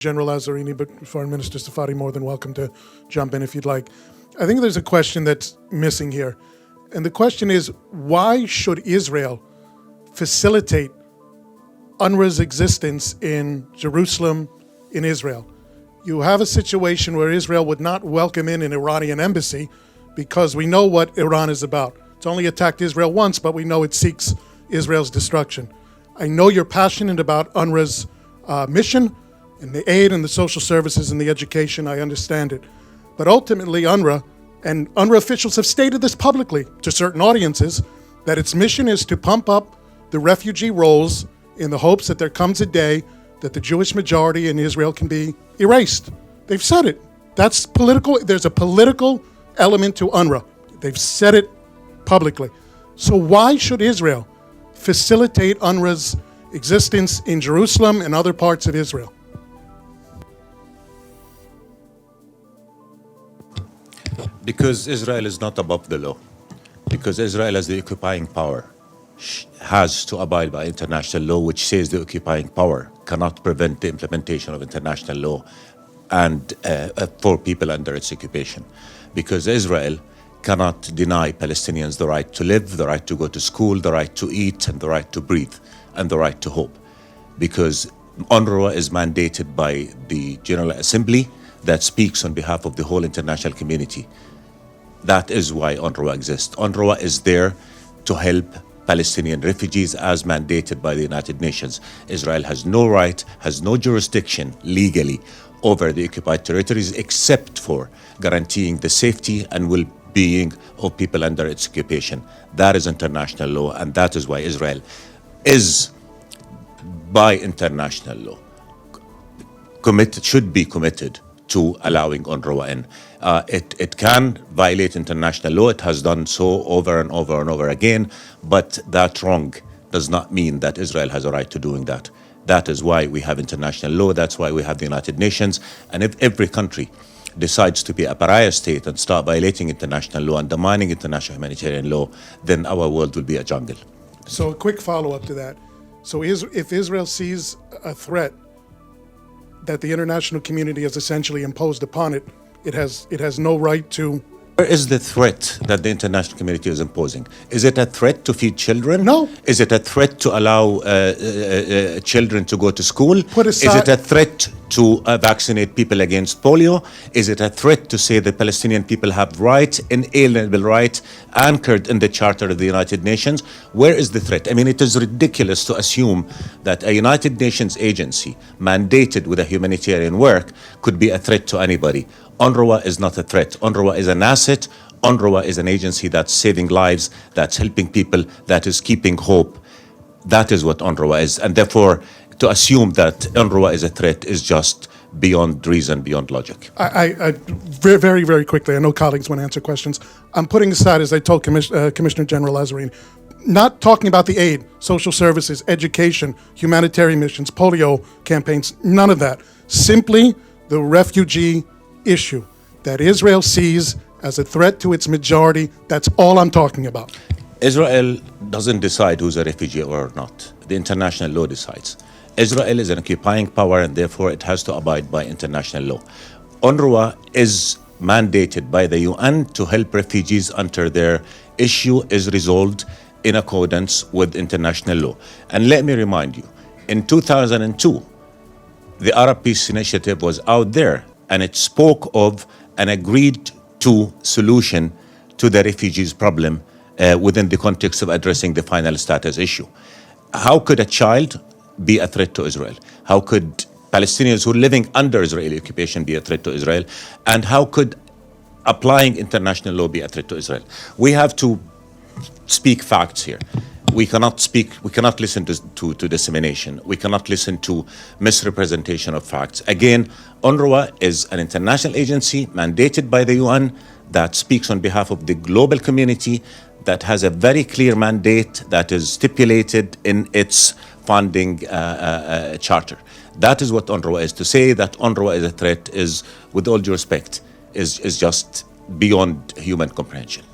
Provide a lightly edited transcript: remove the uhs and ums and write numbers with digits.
General Lazzarini, but Foreign Minister Safadi, more than welcome to jump in if you'd like. I think there's a question that's missing here. And the question is, why should Israel facilitate UNRWA's existence in Jerusalem, in Israel? You have a situation where Israel would not welcome in an Iranian embassy because we know what Iran is about. It's only attacked Israel once, but we know it seeks Israel's destruction. I know you're passionate about UNRWA's mission and the aid and the social services and the education. I understand it. But ultimately, UNRWA and UNRWA officials have stated this publicly to certain audiences, that its mission is to pump up the refugee rolls in the hopes that there comes a day that the Jewish majority in Israel can be erased. They've said it. That's political. There's a political element to UNRWA. They've said it publicly. So why should Israel facilitate UNRWA's existence in Jerusalem and other parts of Israel? Because Israel is not above the law. Because Israel, as the occupying power, has to abide by international law, which says the occupying power cannot prevent the implementation of international law and for people under its occupation. Because Israel cannot deny Palestinians the right to live, the right to go to school, the right to eat, and the right to breathe, and the right to hope. Because UNRWA is mandated by the General Assembly that speaks on behalf of the whole international community. That is why UNRWA exists. UNRWA is there to help Palestinian refugees as mandated by the United Nations. Israel has no right, has no jurisdiction legally over the occupied territories except for guaranteeing the safety and well-being of people under its occupation. That is international law, and that is why Israel is, by international law, should be committed to allowing UNRWA in. It can violate international law. It has done so over and over and over again, but that wrong does not mean that Israel has a right to doing that. That is why we have international law. That's why we have the United Nations. And if every country decides to be a pariah state and start violating international law, undermining international humanitarian law, then our world will be a jungle. So a quick follow-up to that. So if Israel sees a threat that the international community has essentially imposed upon it, it has no right to... Where is the threat that the international community is imposing? Is it a threat to feed children? No. Is it a threat to allow children to go to school? Put aside... Is it a threat to vaccinate people against polio? Is it a threat to say the Palestinian people have rights, inalienable rights, anchored in the Charter of the United Nations? Where is the threat? I mean, it is ridiculous to assume that a United Nations agency mandated with a humanitarian work could be a threat to anybody. UNRWA is not a threat. UNRWA is an asset. UNRWA is an agency that's saving lives, that's helping people, that is keeping hope. That is what UNRWA is. And therefore, to assume that UNRWA is a threat is just beyond reason, beyond logic. I very, very quickly, I know colleagues want to answer questions. I'm putting aside, as I told Commissioner General Lazzarini, not talking about the aid, social services, education, humanitarian missions, polio campaigns, none of that. Simply the refugee issue that Israel sees as a threat to its majority. That's all I'm talking about. Israel doesn't decide who's a refugee or not. The international law decides. Israel is an occupying power, and therefore it has to abide by international law. UNRWA is mandated by the UN to help refugees until their issue is resolved in accordance with international law. And let me remind you, in 2002, the Arab Peace Initiative was out there, and it spoke of an agreed-to solution to the refugees' problem within the context of addressing the final status issue. How could a child be a threat to Israel? How could Palestinians who are living under Israeli occupation be a threat to Israel? And how could applying international law be a threat to Israel? We have to speak facts here. We cannot listen to dissemination. We cannot listen to misrepresentation of facts. Again, UNRWA is an international agency mandated by the UN that speaks on behalf of the global community, that has a very clear mandate that is stipulated in its funding charter. That is what UNRWA is. To say that UNRWA is a threat is, with all due respect, is just beyond human comprehension.